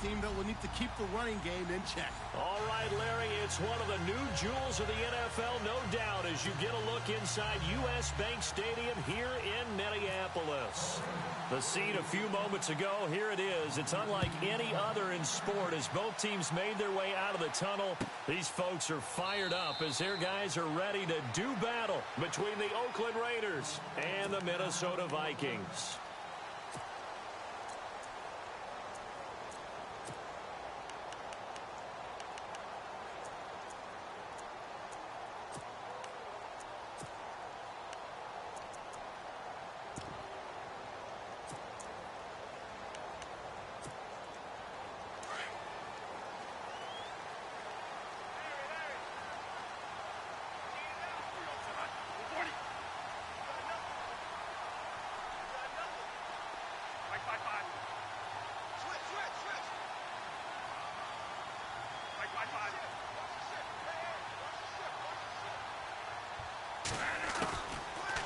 team that will need to keep the running game in check. All right, Larry, it's one of the new jewels of the NFL, no doubt, as you get a look inside U.S. Bank Stadium here in Minneapolis. The scene a few moments ago, here it is. It's unlike any other in sport as both teams made their way out of the tunnel. These folks are fired up as their guys are ready to do battle between the Oakland Raiders and the Minnesota Vikings.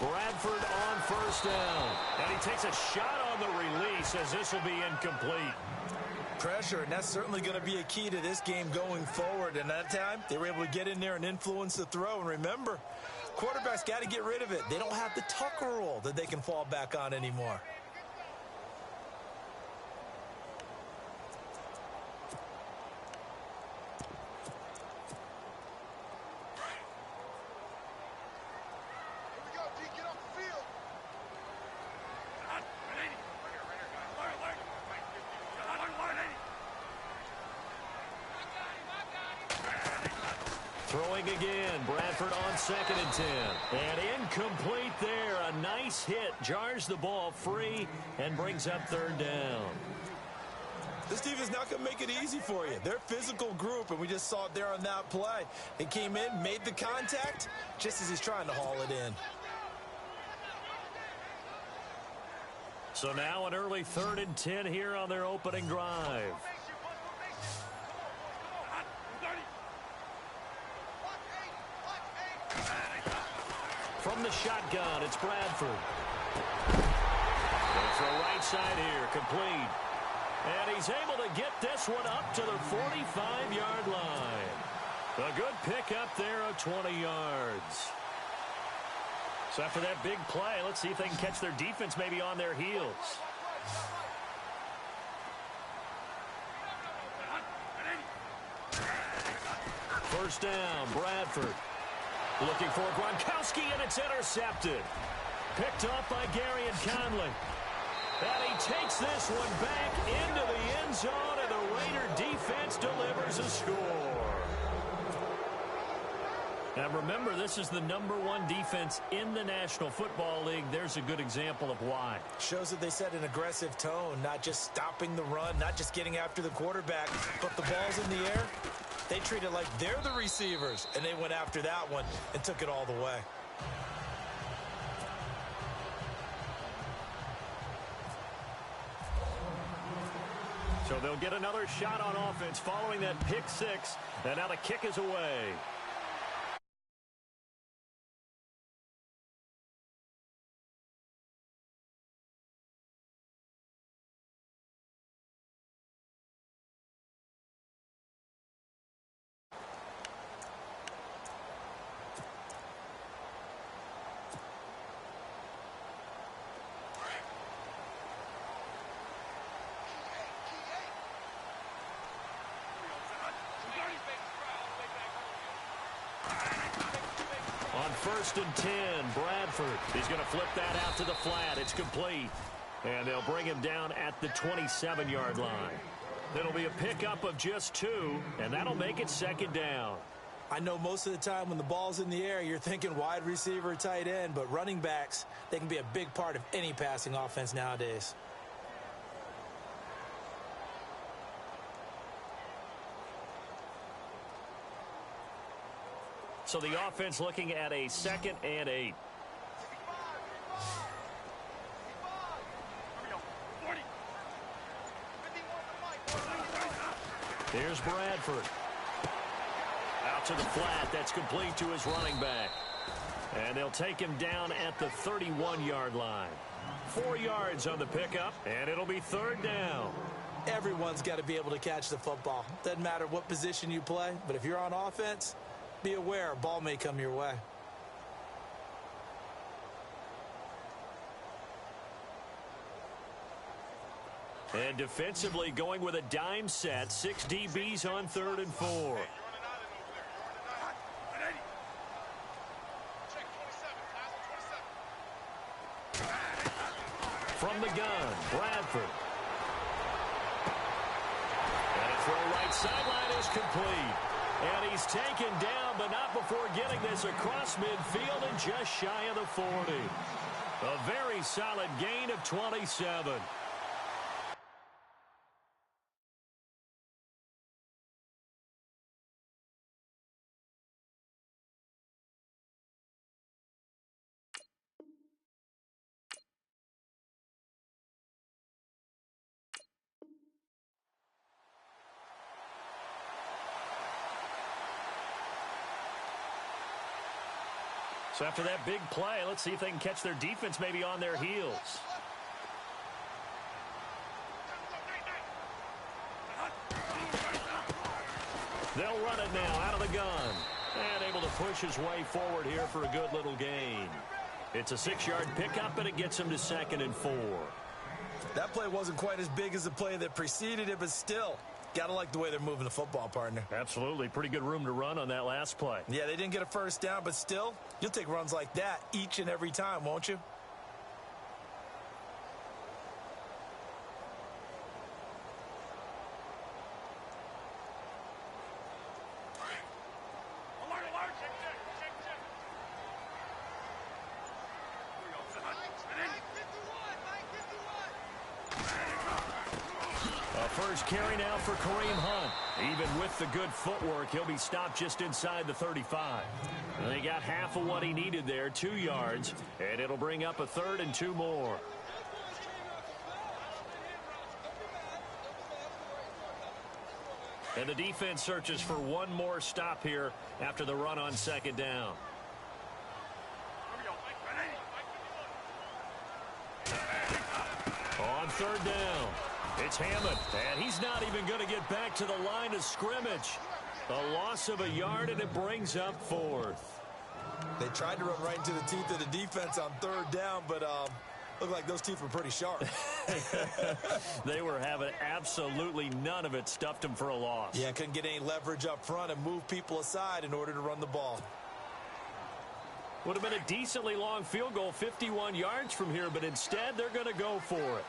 Bradford on first down. And he takes a shot on the release as this will be incomplete. Pressure, and that's certainly going to be a key to this game going forward. And that time, they were able to get in there and influence the throw. And remember, quarterbacks got to get rid of it. They don't have the Tucker rule that they can fall back on anymore. Throwing again, Bradford on 2nd and 10. And incomplete there. A nice hit. Jars the ball free and brings up 3rd down. This defense is not going to make it easy for you. They're a physical group, and we just saw it there on that play. They came in, made the contact, just as he's trying to haul it in. So now an early 3rd and 10 here on their opening drive. From the shotgun, it's Bradford. It's the right side here, complete. And he's able to get this one up to the 45-yard line. A good pickup there of 20 yards. So after that big play, let's see if they can catch their defense maybe on their heels. First down, Bradford. Looking for Gronkowski, and it's intercepted. Picked off by Gary and Conley. And he takes this one back into the end zone, and the Raider defense delivers a score. And remember, this is the #1 defense in the National Football League. There's a good example of why. Shows that they set an aggressive tone, not just stopping the run, not just getting after the quarterback, but the ball's in the air. They treat it like they're the receivers, and they went after that one and took it all the way. So they'll get another shot on offense following that pick six, and now the kick is away. On 1st and 10, Bradford. He's going to flip that out to the flat. It's complete. And they'll bring him down at the 27-yard line. It'll be a pickup of just 2, and that'll make it 2nd down. I know most of the time when the ball's in the air, you're thinking wide receiver, tight end, but running backs, they can be a big part of any passing offense nowadays. So the offense looking at a 2nd and 8. Here's Bradford. Out to the flat. That's complete to his running back. And they'll take him down at the 31-yard line. 4 yards on the pickup, and it'll be 3rd down. Everyone's got to be able to catch the football. Doesn't matter what position you play, but if you're on offense, be aware a ball may come your way. And defensively going with a dime set. 6 DBs on 3rd and 4. From the gun, Bradford. And a throw right sideline is complete. And he's taken down, but not before getting this across midfield and just shy of the 40. A very solid gain of 27. So after that big play, let's see if they can catch their defense maybe on their heels. They'll run it now out of the gun. And able to push his way forward here for a good little gain. It's a 6-yard pickup, and it gets him to 2nd and 4. That play wasn't quite as big as the play that preceded it, but still, got to like the way they're moving the football, partner. Absolutely. Pretty good room to run on that last play. Yeah, they didn't get a first down, but still, you'll take runs like that each and every time, won't you? First carry now for Kareem Hunt. Even with the good footwork, he'll be stopped just inside the 35. And they got half of what he needed there, 2 yards, and it'll bring up a 3rd and 2 more. And the defense searches for one more stop here after the run on 2nd down. On 3rd down. It's Hammond, and he's not even going to get back to the line of scrimmage. A loss of a yard, and it brings up 4th. They tried to run right into the teeth of the defense on 3rd down, but looked like those teeth were pretty sharp. They were having absolutely none of it. Stuffed them for a loss. Yeah, couldn't get any leverage up front and move people aside in order to run the ball. Would have been a decently long field goal, 51 yards from here, but instead they're going to go for it.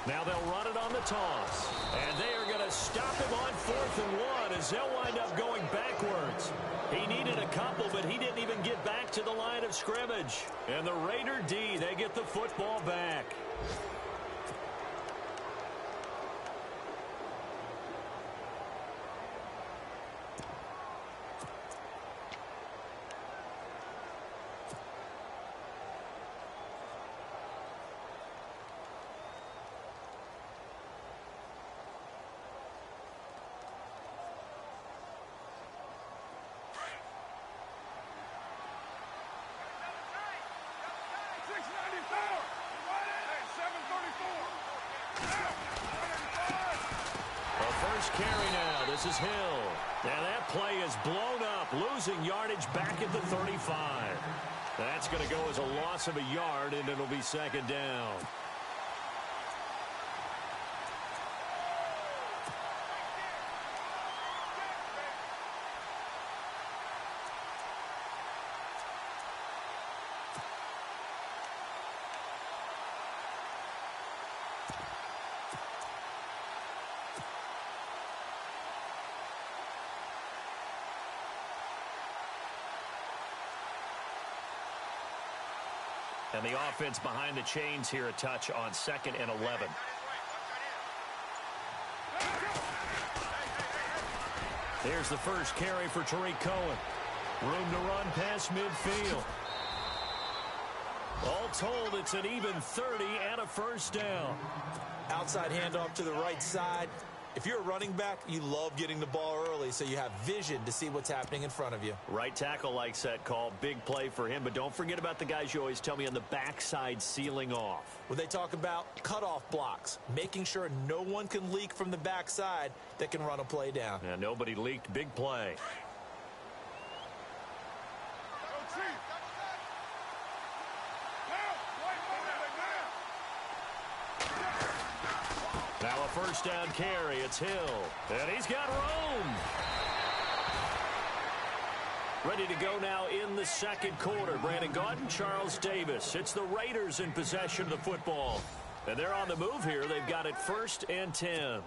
Now they'll run it on the toss. And they are going to stop him on 4th and 1 as they'll wind up going backwards. He needed a couple, but he didn't even get back to the line of scrimmage. And the Raider D, they get the football back. Carry now. This is Hill. And that play is blown up, losing yardage back at the 35. That's going to go as a loss of a yard, and it'll be 2nd down. And the offense behind the chains here, a touch on 2nd and 11. Here's the first carry for Tariq Cohen. Room to run past midfield. All told, it's an even 30 and a first down. Outside handoff to the right side. If you're a running back, you love getting the ball early so you have vision to see what's happening in front of you. Right tackle likes that call. Big play for him, but don't forget about the guys you always tell me on the backside sealing off. When they talk about cutoff blocks, making sure no one can leak from the backside that can run a play down. Yeah, nobody leaked. Big play. Now a first down carry. It's Hill. And he's got room. Ready to go now in the second quarter. Brandon Gaudin, Charles Davis. It's the Raiders in possession of the football. And they're on the move here. They've got it 1st and 10.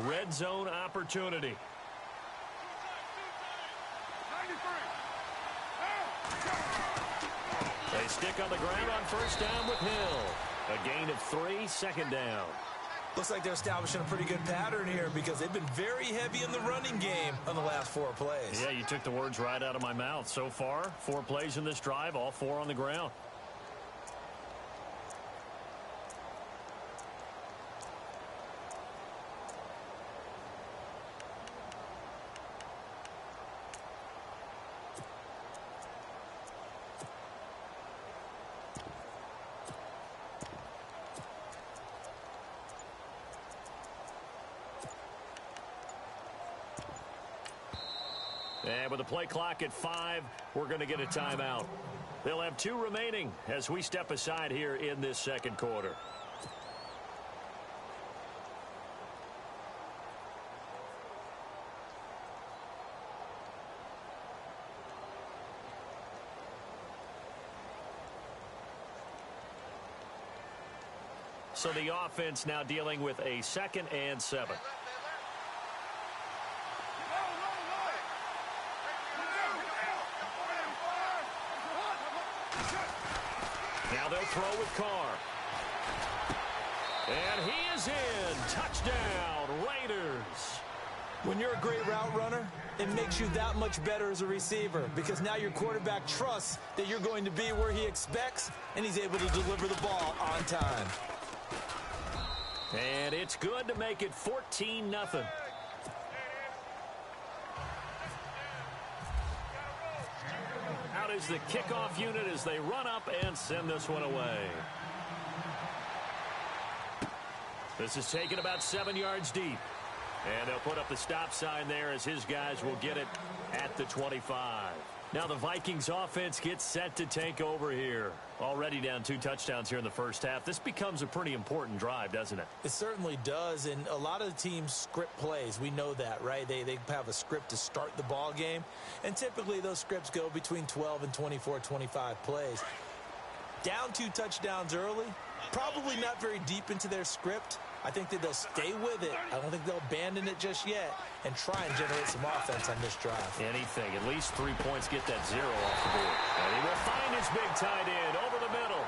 Red zone opportunity. They stick on the ground on first down with Hill. A gain of 3, second down. Looks like they're establishing a pretty good pattern here because they've been very heavy in the running game on the last 4 plays. Yeah, you took the words right out of my mouth. So far, 4 plays in this drive, all 4 on the ground. And with the play clock at 5, we're going to get a timeout. They'll have 2 remaining as we step aside here in this second quarter. So the offense now dealing with a 2nd and 7. Now they'll throw with Carr. And he is in. Touchdown, Raiders. When you're a great route runner, it makes you that much better as a receiver because now your quarterback trusts that you're going to be where he expects, and he's able to deliver the ball on time. And it's good to make it 14-0. Out is the kickoff unit as they run up and send this one away. This is taken about 7 yards deep. And they'll put up the stop sign there as his guys will get it at the 25. Now the Vikings offense gets set to take over here. Already down 2 touchdowns here in the first half. This becomes a pretty important drive, doesn't it? It certainly does, and a lot of the teams script plays. We know that, right? They have a script to start the ball game, and typically those scripts go between 12 and 24, 25 plays. Down 2 touchdowns early, probably not very deep into their script. I think that they'll stay with it. I don't think they'll abandon it just yet and try and generate some offense on this drive. Anything. At least 3 points, get that 0 off the board. And he will find his big tight end over the middle.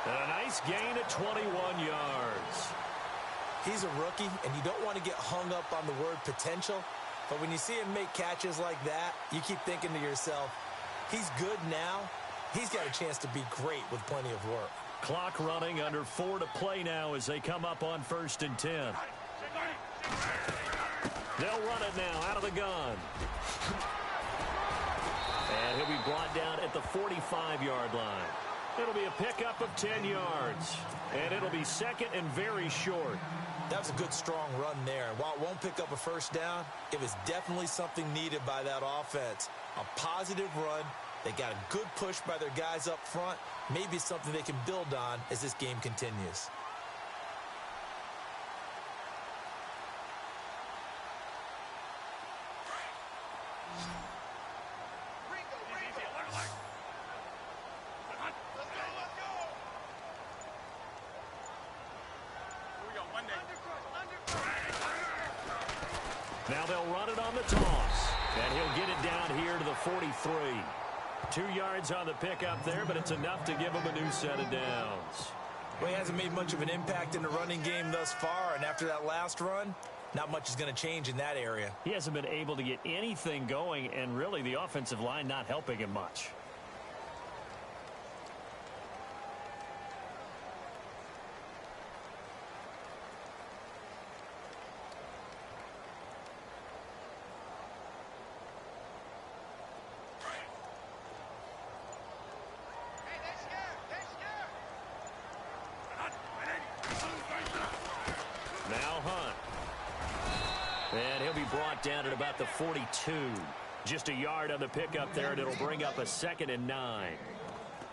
And a nice gain at 21 yards. He's a rookie, and you don't want to get hung up on the word potential. But when you see him make catches like that, you keep thinking to yourself, he's good now. He's got a chance to be great with plenty of work. Clock running, under 4 to play now as they come up on 1st and 10. They'll run it now out of the gun. And he'll be brought down at the 45-yard line. It'll be a pickup of 10 yards. And it'll be 2nd and very short. That was a good, strong run there. And while it won't pick up a first down, it was definitely something needed by that offense. A positive run. They got a good push by their guys up front. Maybe something they can build on as this game continues. Now they'll run it on the toss. And he'll get it down here to the 43. 2 yards on the pickup there, but it's enough to give him a new set of downs. Well, he hasn't made much of an impact in the running game thus far, and after that last run, not much is going to change in that area. He hasn't been able to get anything going, and really the offensive line not helping him much. Now Hunt. And he'll be brought down at about the 42. Just a yard on the pickup there, and it'll bring up a 2nd and 9.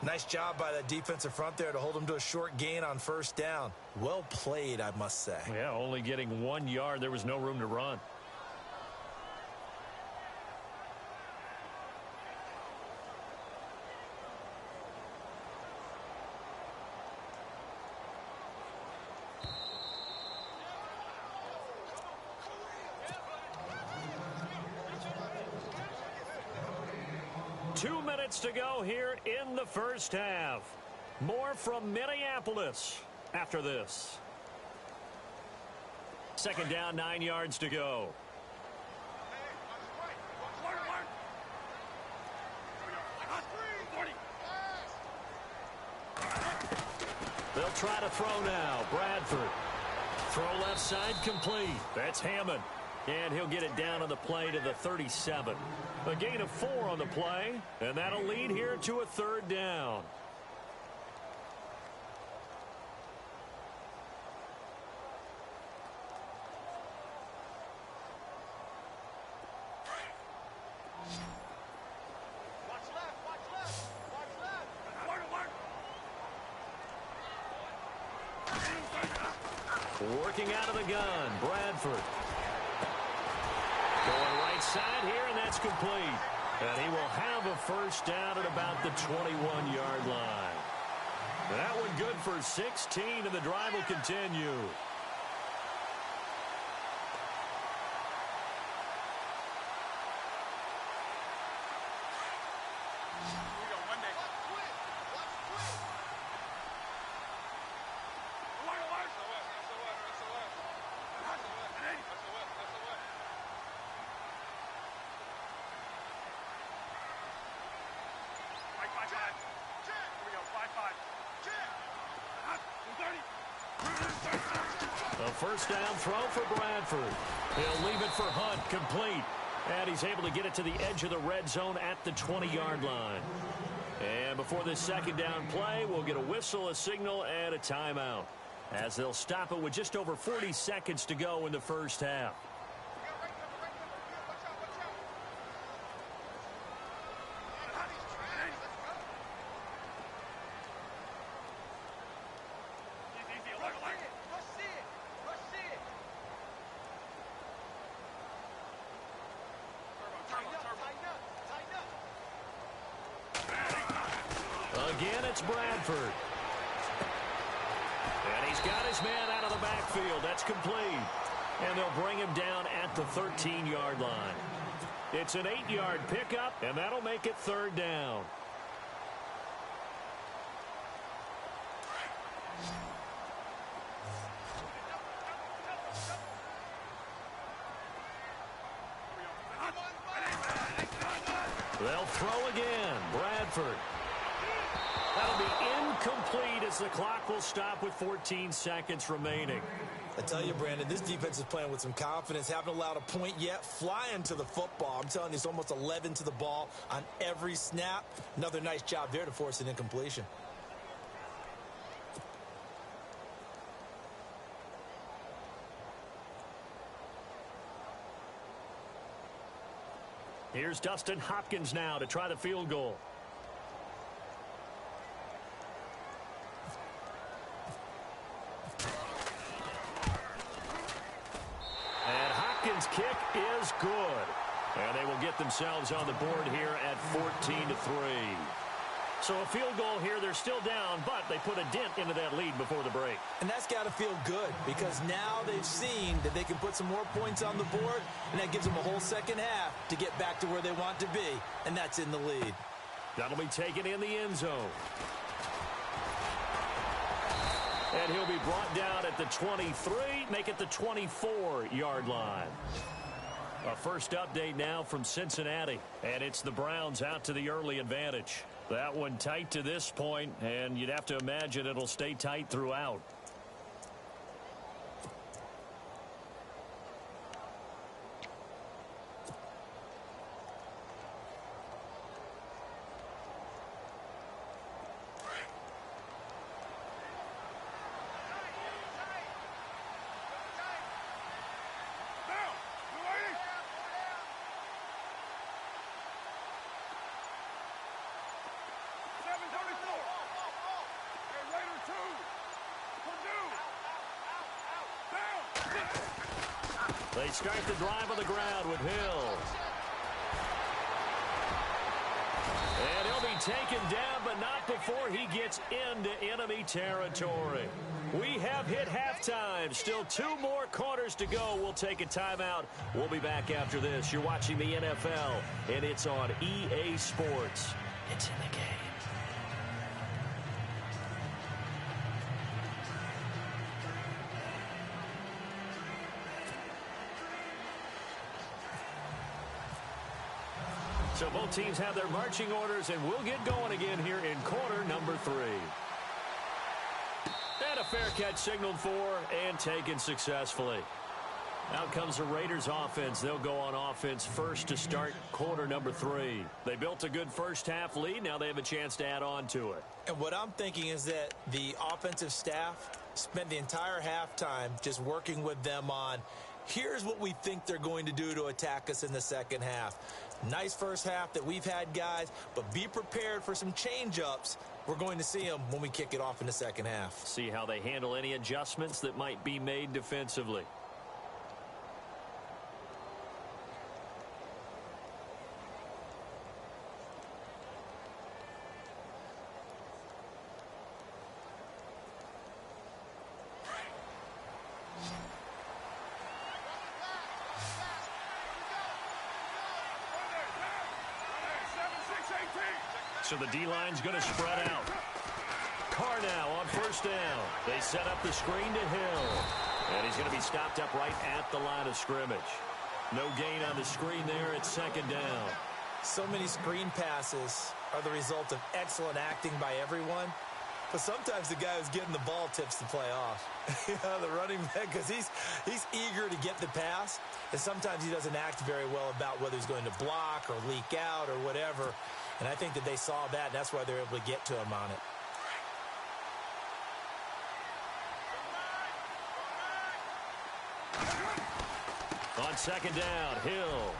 Nice job by that defensive front there to hold him to a short gain on 1st down. Well played, I must say. Yeah, only getting 1 yard. There was no room to run. To go here in the first half. More from Minneapolis after this. 2nd down, 9 yards to go. They'll try to throw now. Bradford. Throw left side complete. That's Hammond. And he'll get it down on the play to the 37. A gain of 4 on the play, and that'll lead here to a 3rd down. Watch left. Working out of the gun, Bradford. Going right side here, and that's complete. And he will have a 1st down at about the 21-yard line. That one good for 16, and the drive will continue. A 1st down throw for Bradford. He'll leave it for Hunt, complete. And he's able to get it to the edge of the red zone at the 20-yard line. And before this 2nd down play, we'll get a whistle, a signal, and a timeout, as they'll stop it with just over 40 seconds to go in the first half. Again, it's Bradford. And he's got his man out of the backfield. That's complete. And they'll bring him down at the 13-yard line. It's an 8-yard pickup, and that'll make it 3rd down. They'll throw again. Bradford. That'll be incomplete as the clock will stop with 14 seconds remaining. I tell you, Brandon, this defense is playing with some confidence. Haven't allowed a point yet. Flying to the football. I'm telling you, it's almost 11 to the ball on every snap. Another nice job there to force an incompletion. Here's Dustin Hopkins now to try the field goal. And Hopkins' kick is good. And they will get themselves on the board here at 14-3. So a field goal here, they're still down, but they put a dent into that lead before the break. And that's got to feel good, because now they've seen that they can put some more points on the board, and that gives them a whole second half to get back to where they want to be, and that's in the lead. That'll be taken in the end zone. And he'll be brought down at the 23, make it the 24-yard line. A first update now from Cincinnati, and it's the Browns out to the early advantage. That one tight to this point, and you'd have to imagine it'll stay tight throughout. They start the drive on the ground with Hill. And he'll be taken down, but not before he gets into enemy territory. We have hit halftime. Still 2 more quarters to go. We'll take a timeout. We'll be back after this. You're watching the NFL, and it's on EA Sports. It's in the game. So both teams have their marching orders, and we'll get going again here in quarter number 3. And a fair catch signaled for and taken successfully. Out comes the Raiders offense. They'll go on offense first to start quarter number 3. They built a good first half lead. Now they have a chance to add on to it. And what I'm thinking is that the offensive staff spent the entire halftime just working with them on, here's what we think they're going to do to attack us in the second half. Nice first half that we've had, guys, but be prepared for some change-ups. We're going to see them when we kick it off in the second half. See how they handle any adjustments that might be made defensively. So the D-line's going to spread out. Carr now on first down. They set up the screen to Hill. And he's going to be stopped up right at the line of scrimmage. No gain on the screen there. It's second down. So many screen passes are the result of excellent acting by everyone. But sometimes the guy who's getting the ball tips the play off. The running back, because he's eager to get the pass. And sometimes he doesn't act very well about whether he's going to block or leak out or whatever. And I think that they saw that, and that's why they're able to get to him on it. On second down, Hill.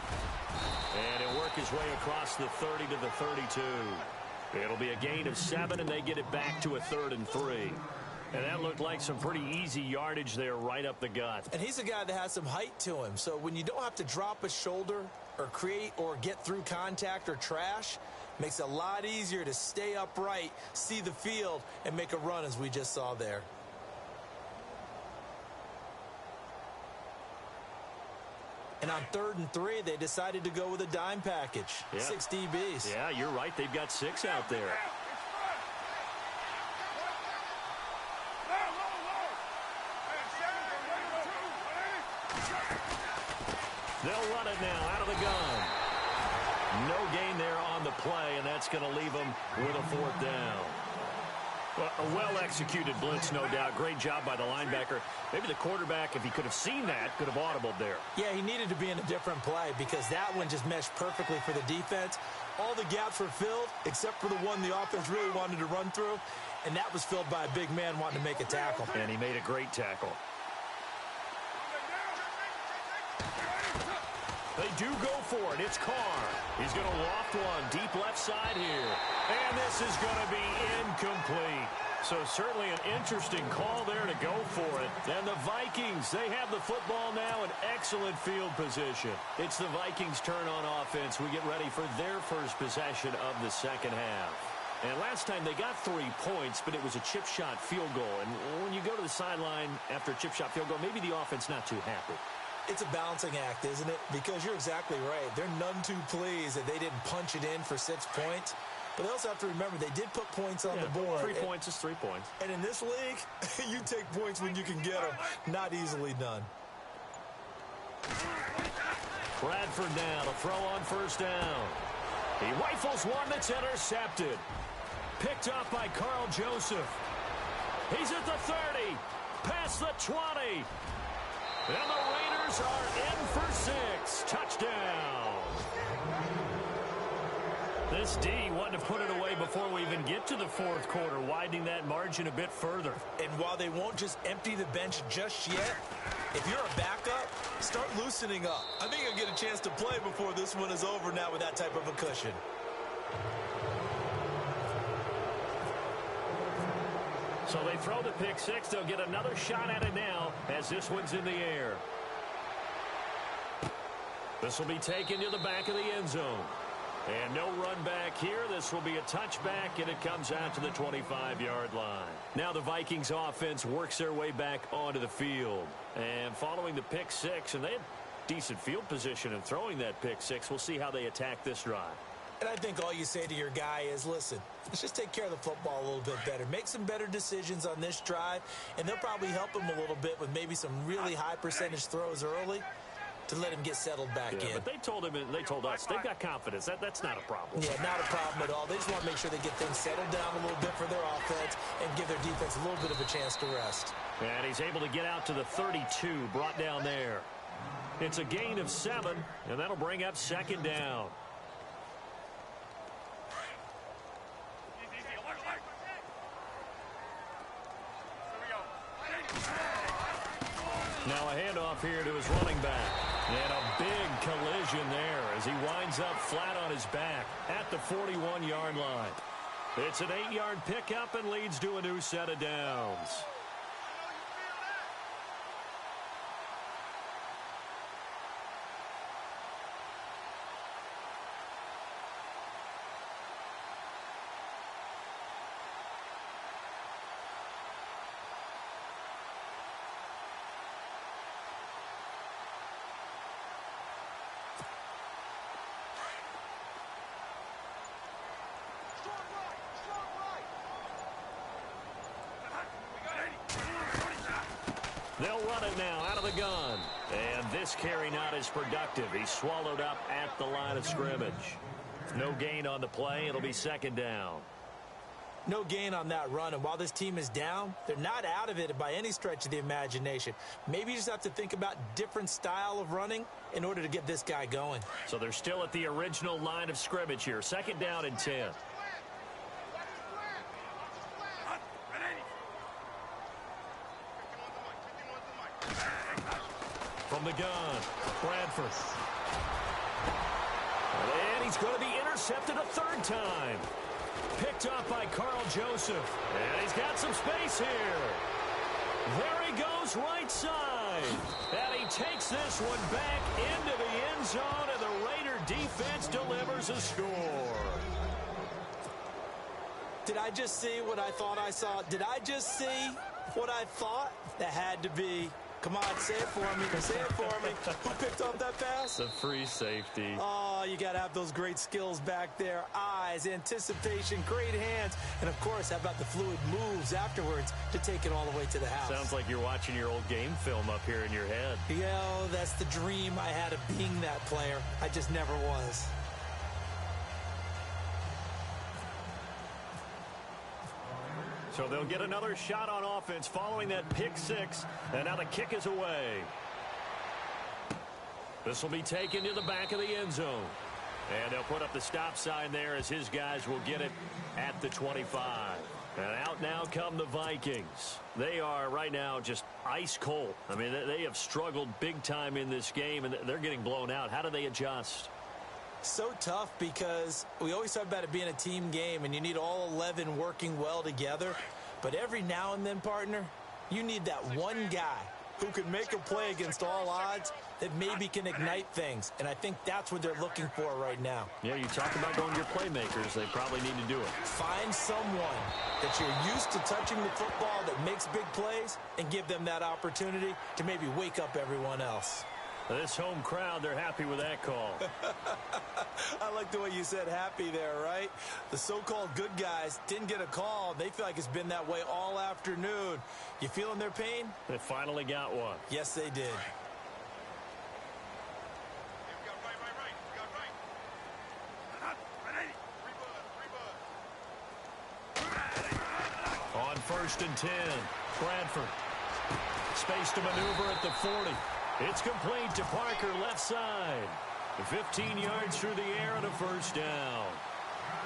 And he'll work his way across the 30 to the 32. It'll be a gain of 7, and they get it back to a 3rd and 3. And that looked like some pretty easy yardage there right up the gut. And he's a guy that has some height to him. So when you don't have to drop a shoulder or create or get through contact or trash, makes it a lot easier to stay upright, see the field, and make a run as we just saw there. And on 3rd and 3, they decided to go with a dime package. Yep. 6 DBs. Yeah, you're right. They've got 6 out there. They'll run it now out of the gun. No gain there on the play, and that's going to leave them with a 4th down. Well, a well-executed blitz, no doubt. Great job by the linebacker. Maybe the quarterback, if he could have seen that, could have audibled there. Yeah, he needed to be in a different play because that one just meshed perfectly for the defense. All the gaps were filled except for the one the offense really wanted to run through, and that was filled by a big man wanting to make a tackle. And he made a great tackle. They do go for it. It's Carr. He's going to loft one deep left side here. And this is going to be incomplete. So certainly an interesting call there to go for it. And the Vikings, they have the football now in excellent field position. It's the Vikings' turn on offense. We get ready for their first possession of the second half. And last time they got 3 points, but it was a chip shot field goal. And when you go to the sideline after a chip shot field goal, maybe the offense not too happy. It's a balancing act, isn't it? Because you're exactly right. They're none too pleased that they didn't punch it in for 6 points. But they also have to remember they did put points on the board. 3 points is 3 points. And in this league, you take points when you can get them. Not easily done. Bradford now to throw on first down. He rifles one that's intercepted. Picked up by Carl Joseph. He's at the 30. Past the 20. And the Raiders are in for 6. Touchdown. This D wanted to put it away before we even get to the fourth quarter, widening that margin a bit further. And while they won't just empty the bench just yet, if you're a backup, start loosening up. I think you'll get a chance to play before this one is over now with that type of a cushion. So they throw the pick six. They'll get another shot at it now as this one's in the air. This will be taken to the back of the end zone. And no run back here. This will be a touchback, and it comes out to the 25-yard line. Now the Vikings offense works their way back onto the field. And following the pick six, and they had decent field position in throwing that pick six. We'll see how they attack this drive. And I think all you say to your guy is, listen, let's just take care of the football a little bit better. Make some better decisions on this drive, and they'll probably help him a little bit with maybe some really high percentage throws early to let him get settled back in. But they told him, and they told us, they've got confidence. That's not a problem. Yeah, not a problem at all. They just want to make sure they get things settled down a little bit for their offense and give their defense a little bit of a chance to rest. And he's able to get out to the 32, brought down there. It's a gain of 7, and that'll bring up second down. Now a handoff here to his running back. And a big collision there as he winds up flat on his back at the 41-yard line. It's an 8-yard pickup and leads to a new set of downs. They'll run it now out of the gun. And this carry not as productive. He's swallowed up at the line of scrimmage. No gain on the play. It'll be second down. No gain on that run. And while this team is down, they're not out of it by any stretch of the imagination. Maybe you just have to think about different style of running in order to get this guy going. So they're still at the original line of scrimmage here. Second down and 10. From the gun, Bradford. And he's going to be intercepted a third time. Picked up by Carl Joseph. And he's got some space here. There he goes right side. And he takes this one back into the end zone, and the Raider defense delivers a score. Did I just see what I thought I saw? Did I just see what I thought? That had to be. Come on, say it for me. Say it for me. Who picked up that pass? The free safety. Oh, you got to have those great skills back there. Eyes, anticipation, great hands. And, of course, how about the fluid moves afterwards to take it all the way to the house? Sounds like you're watching your old game film up here in your head. That's the dream I had of being that player. I just never was. So they'll get another shot on offense following that pick six. And now the kick is away. This will be taken to the back of the end zone. And they'll put up the stop sign there as his guys will get it at the 25. And out now come the Vikings. They are right now just ice cold. I mean, they have struggled big time in this game, and they're getting blown out. How do they adjust? So tough because we always talk about it being a team game and you need all 11 working well together. But every now and then, partner, you need that one guy who can make a play against all odds that maybe can ignite things. And I think that's what they're looking for right now. Yeah, you talk about going your playmakers. They probably need to do it. Find someone that you're used to touching the football that makes big plays and give them that opportunity to maybe wake up everyone else. This home crowd, they're happy with that call. I like the way you said happy there, right? The so-called good guys didn't get a call. They feel like it's been that way all afternoon. You feeling their pain? They finally got one. Yes, they did. On 1st and 10, Bradford. Space to maneuver at the 40. It's complete to Parker, left side. 15 yards through the air and a first down.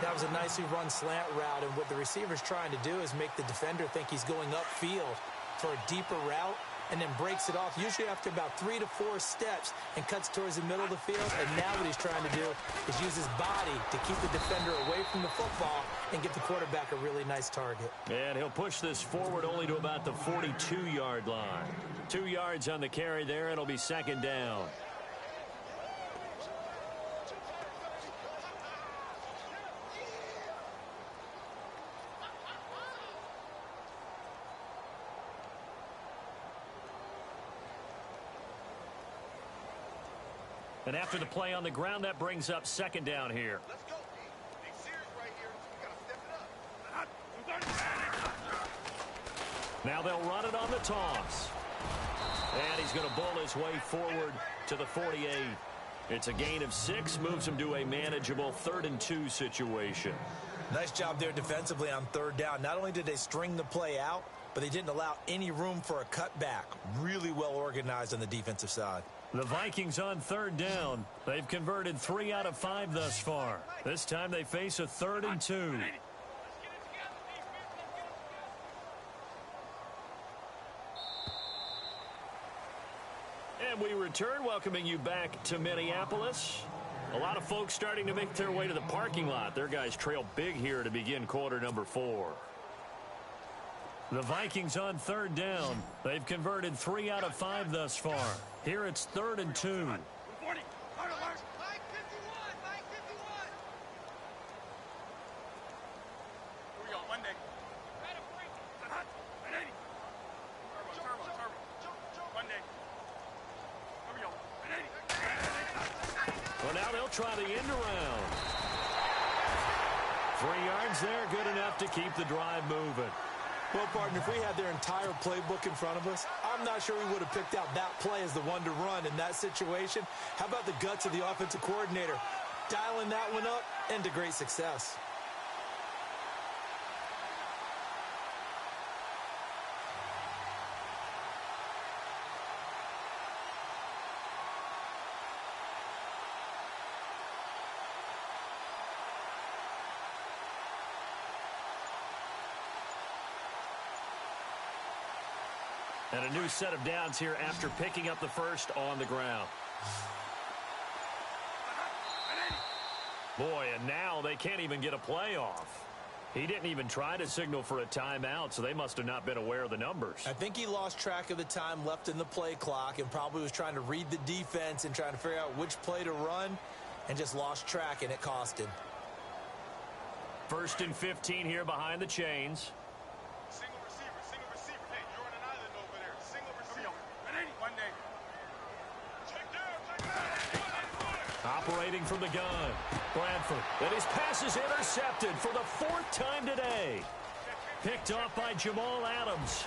That was a nicely run slant route, and what the receiver's trying to do is make the defender think he's going upfield for a deeper route, and then breaks it off, usually after about 3 to 4 steps, and cuts towards the middle of the field. And now what he's trying to do is use his body to keep the defender away from the football and give the quarterback a really nice target. And he'll push this forward only to about the 42-yard line. 2 yards on the carry there. It'll be second down. And after the play on the ground, that brings up second down here. Let's go, D. Big series right here. We got to step it up. Now they'll run it on the toss. And he's going to bull his way forward to the 48. It's a gain of 6, moves him to a manageable 3rd and 2 situation. Nice job there defensively on 3rd down. Not only did they string the play out, but they didn't allow any room for a cutback. Really well organized on the defensive side. The Vikings on 3rd down. They've converted 3 out of 5 thus far. This time they face a 3rd and 2. And we return, welcoming you back to Minneapolis. A lot of folks starting to make their way to the parking lot. Their guys trail big here to begin quarter number 4. The Vikings on 3rd down. They've converted 3 out of 5 thus far. Here it's 3rd and 2. 40. Mike 51. Mike 51. Here we go. Monday. Turbo. Monday. Here we go. Well, now they'll try the end around. 3 yards there, good enough to keep the drive moving. Well, partner, if we had their entire playbook in front of us, I'm not sure we would have picked out that play as the one to run in that situation. How about the guts of the offensive coordinator? Dialing that one up into great success. And a new set of downs here after picking up the first on the ground. Boy, and now they can't even get a play off. He didn't even try to signal for a timeout, so they must have not been aware of the numbers. I think he lost track of the time left in the play clock and probably was trying to read the defense and trying to figure out which play to run and just lost track, and it cost him. 1st and 15 here behind the chains. Single receiver. Hey, you're on an island over there. Single receiver. Monday. Check down. Operating from the gun. Bradford. And his pass is intercepted for the 4th time today. Picked off by Jamal Adams.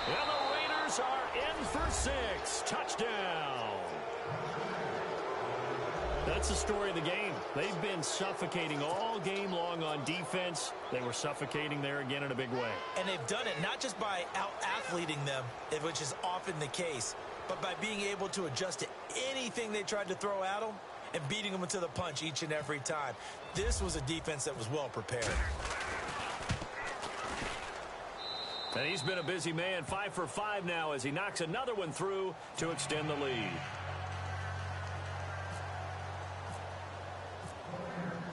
And the Raiders are in for 6. Touchdown. That's the story of the game. They've been suffocating all game long on defense. They were suffocating there again in a big way. And they've done it not just by out-athleting them, which is often the case, but by being able to adjust to anything they tried to throw at them and beating them to the punch each and every time. This was a defense that was well prepared. And he's been a busy man, 5 for 5 now as he knocks another one through to extend the lead.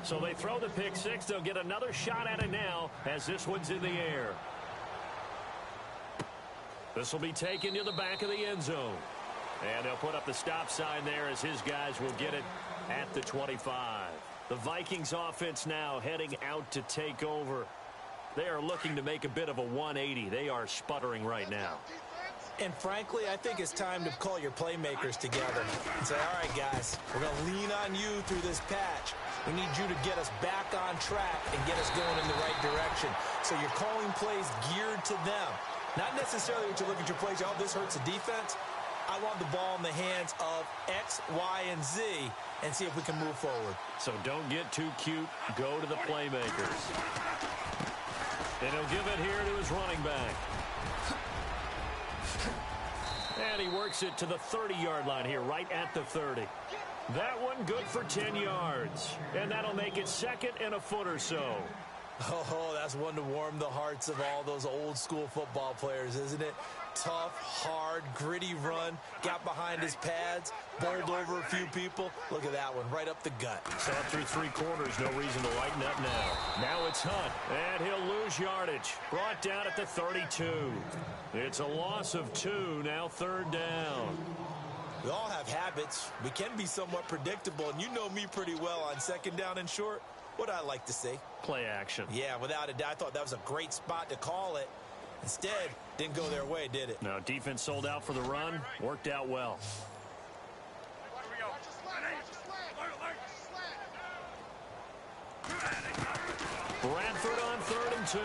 So they throw the pick 6. They'll get another shot at it now as this one's in the air. This will be taken to the back of the end zone. And they'll put up the stop sign there as his guys will get it at the 25. The Vikings offense now heading out to take over. They are looking to make a bit of a 180. They are sputtering right now. And frankly, I think it's time to call your playmakers together and say, all right, guys, we're going to lean on you through this patch. We need you to get us back on track and get us going in the right direction. So you're calling plays geared to them. Not necessarily what you look at your plays, oh, this hurts the defense. I want the ball in the hands of X, Y, and Z and see if we can move forward. So don't get too cute. Go to the playmakers. And he'll give it here to his running back. And he works it to the 30-yard line here, right at the 30. That one good for 10 yards. And that'll make it second and a foot or so. Oh, that's one to warm the hearts of all those old-school football players, isn't it? Tough, hard, gritty run, got behind his pads, bowled over a few people. Look at that one, right up the gut. So through 3 quarters, no reason to lighten up now. Now it's Hunt, and he'll lose yardage. Brought down at the 32. It's a loss of 2, now 3rd down. We all have habits. We can be somewhat predictable, and you know me pretty well on 2nd down and short. What I like to say? Play action. Yeah, without a doubt. I thought that was a great spot to call it. Instead, didn't go their way, did it? No, defense sold out for the run. Worked out well. Bradford on 3rd and 2.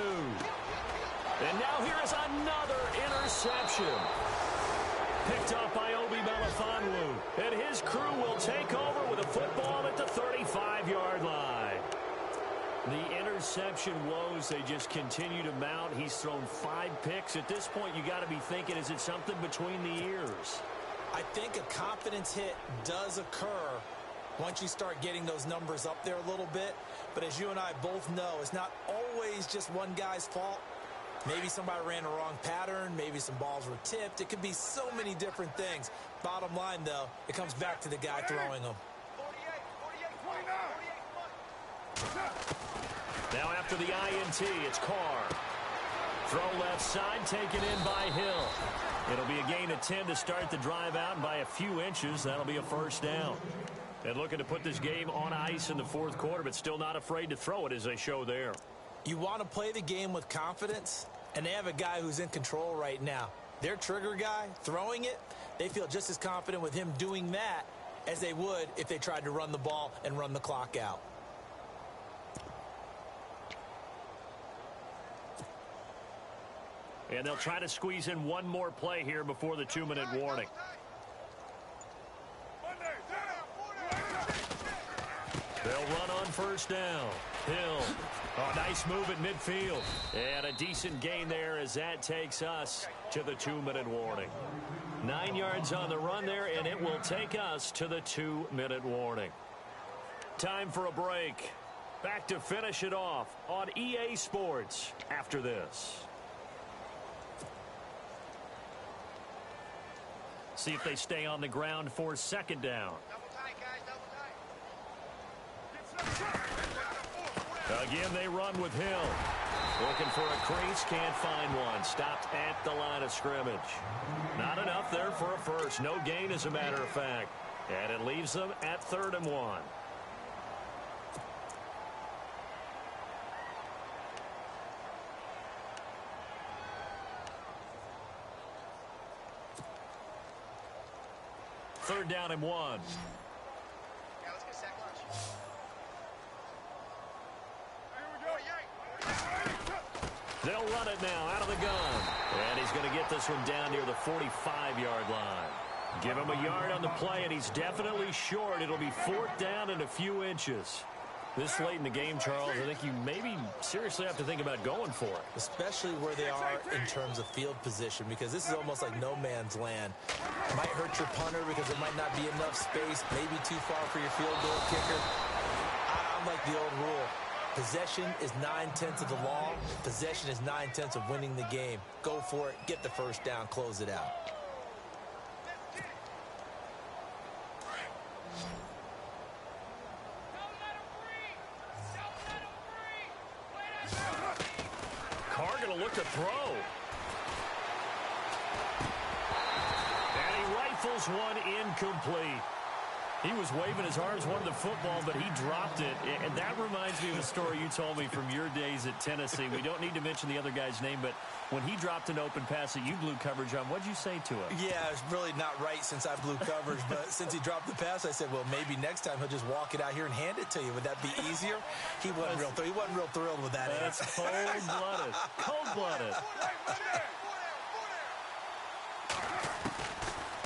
And now here is another interception. Picked up by Obi Melifonwu. And his crew will take over with a football at the 35-yard line. The interception woes, they just continue to mount. He's thrown 5 picks. At this point, you got to be thinking, is it something between the ears? I think a confidence hit does occur once you start getting those numbers up there a little bit. But as you and I both know, it's not always just one guy's fault. Maybe somebody ran the wrong pattern. Maybe some balls were tipped. It could be so many different things. Bottom line, though, it comes back to the guy throwing them. Now after the INT, it's Carr. Throw left side, taken in by Hill. It'll be a gain of 10 to start the drive out, and by a few inches, that'll be a 1st down. And looking to put this game on ice in the 4th quarter, but still not afraid to throw it as they show there. You want to play the game with confidence, and they have a guy who's in control right now. Their trigger guy, throwing it, they feel just as confident with him doing that as they would if they tried to run the ball and run the clock out. And they'll try to squeeze in one more play here before the 2-minute warning. They'll run on 1st down. Hill. Oh, nice move at midfield. And a decent gain there as that takes us to the 2-minute warning. 9 yards on the run there, and it will take us to the 2-minute warning. Time for a break. Back to finish it off on EA Sports after this. See if they stay on the ground for 2nd down. Again, they run with Hill. Looking for a crease, can't find one. Stopped at the line of scrimmage. Not enough there for a first. No gain, as a matter of fact. And it leaves them at 3rd and 1. Third down and 1. They'll run it now out of the gun. And he's going to get this one down near the 45-yard line. Give him a yard on the play, and he's definitely short. It'll be 4th down and a few inches. This late in the game, Charles, I think you maybe seriously have to think about going for it. Especially where they are in terms of field position, because this is almost like no man's land. Might hurt your punter because there might not be enough space, maybe too far for your field goal kicker. I'm like the old rule. Possession is 9/10 of the law. Possession is 9/10 of winning the game. Go for it. Get the 1st down. Close it out. Carr going to look to throw. And he rifles one incomplete. He was waving his arms, wanted the football, but he dropped it. And that reminds me of a story you told me from your days at Tennessee. We don't need to mention the other guy's name, but when he dropped an open pass that you blew coverage on, what'd you say to him? Yeah, it's really not right since I blew coverage, but since he dropped the pass, I said, well, maybe next time he'll just walk it out here and hand it to you. Would that be easier? He wasn't real thrilled with that. That's cold-blooded. Cold-blooded.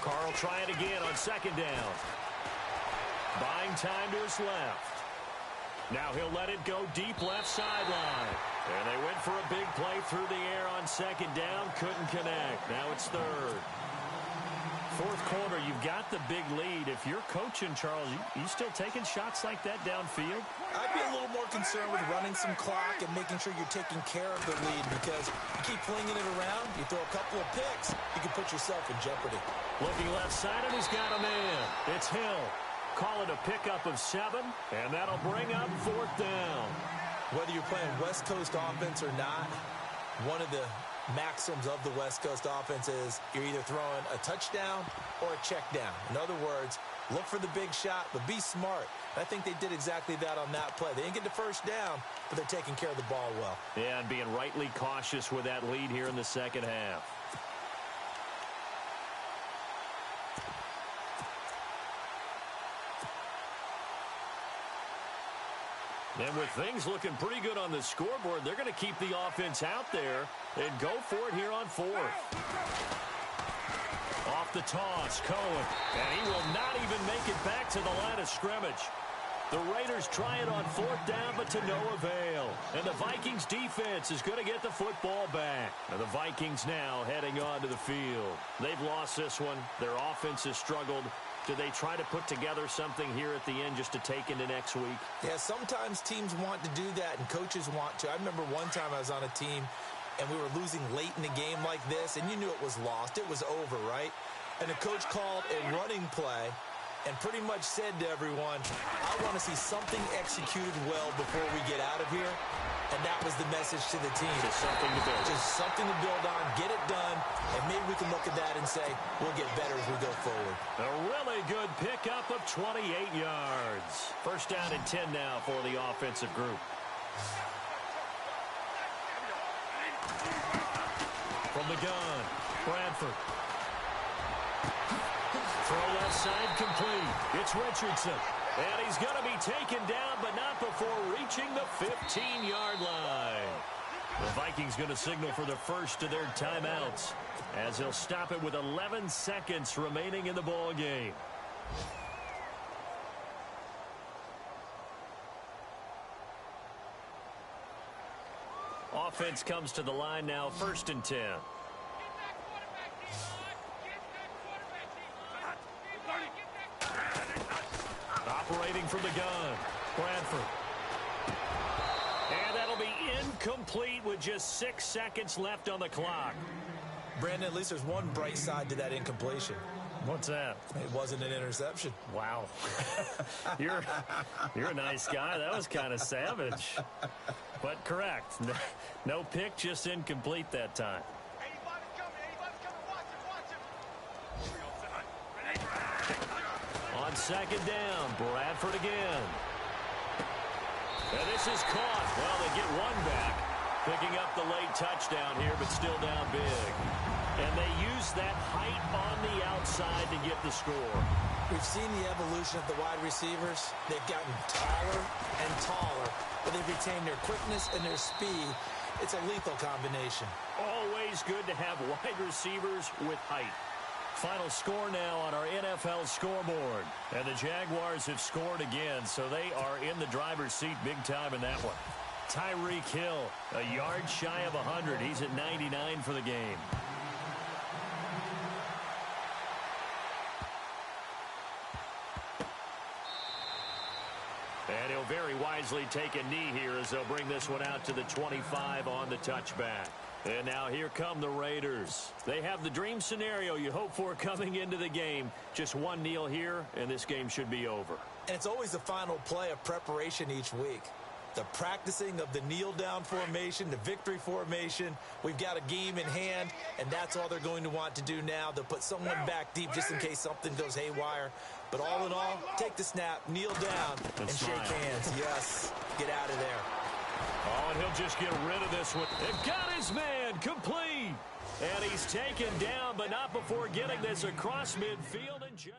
Carl try it again on second down. Buying time to his left. Now he'll let it go deep left sideline. And they went for a big play through the air on second down. Couldn't connect. Now it's third. Fourth quarter, you've got the big lead. If you're coaching, Charles, you still taking shots like that downfield? I'd be a little more concerned with running some clock and making sure you're taking care of the lead, because you keep flinging it around, you throw a couple of picks, you can put yourself in jeopardy. Looking left side, and he's got a man. It's Hill. Call it a pickup of 7, and that'll bring up fourth down. Whether you're playing West Coast offense or not, one of the maxims of the West Coast offense is you're either throwing a touchdown or a check down. In other words, look for the big shot, but be smart. I think they did exactly that on that play. They didn't get the first down, but they're taking care of the ball well. Yeah, and being rightly cautious with that lead here in the second half. And with things looking pretty good on the scoreboard, they're going to keep the offense out there and go for it here on fourth. Off the toss, Cohen. And he will not even make it back to the line of scrimmage. The Raiders try it on fourth down, but to no avail. And the Vikings defense is going to get the football back. And the Vikings now heading onto the field. They've lost this one. Their offense has struggled. Do they try to put together something here at the end just to take into next week? Yeah, sometimes teams want to do that and coaches want to. I remember one time I was on a team and we were losing late in the game like this, and you knew it was lost. It was over, right? And the coach called a running play and pretty much said to everyone, I want to see something executed well before we get out of here. And that was the message to the team. Just something to build. Just something to build on, get it done, and maybe we can look at that and say, we'll get better as we go forward. A really good pickup of 28 yards. First down and 10 now for the offensive group. From the gun, Bradford. Throw left side complete. It's Richardson. And he's going to be taken down, but not before reaching the 15-yard line. The Vikings going to signal for the first of their timeouts as they'll stop it with 11 seconds remaining in the ball game. Offense comes to the line now, first and 10. Operating from the gun, Bradford. And that'll be incomplete with just 6 seconds left on the clock. Brandon, at least there's one bright side to that incompletion. What's that? It wasn't an interception. Wow. You're a nice guy. That was kind of savage. But correct. No pick, just incomplete that time. On second down, Bradford again. And this is caught. Well, they get one back. Picking up the late touchdown here, but still down big. And they use that height on the outside to get the score. We've seen the evolution of the wide receivers. They've gotten taller and taller, but they've retained their quickness and their speed. It's a lethal combination. Always good to have wide receivers with height. Final score now on our NFL scoreboard. And the Jaguars have scored again, so they are in the driver's seat big time in that one. Tyreek Hill, a yard shy of 100. He's at 99 for the game. And he'll very wisely take a knee here as they'll bring this one out to the 25 on the touchback. And now here come the Raiders. They have the dream scenario you hope for coming into the game. Just one kneel here, and this game should be over. And it's always the final play of preparation each week. the practicing of the kneel-down formation, the victory formation. We've got a game in hand, and that's all they're going to want to do now. They'll put someone back deep just in case something goes haywire. But all in all, take the snap, kneel down, and shake hands. Yes, get out of there. Oh, and he'll just get rid of this one. And got his man complete. And he's taken down, but not before getting this across midfield and just...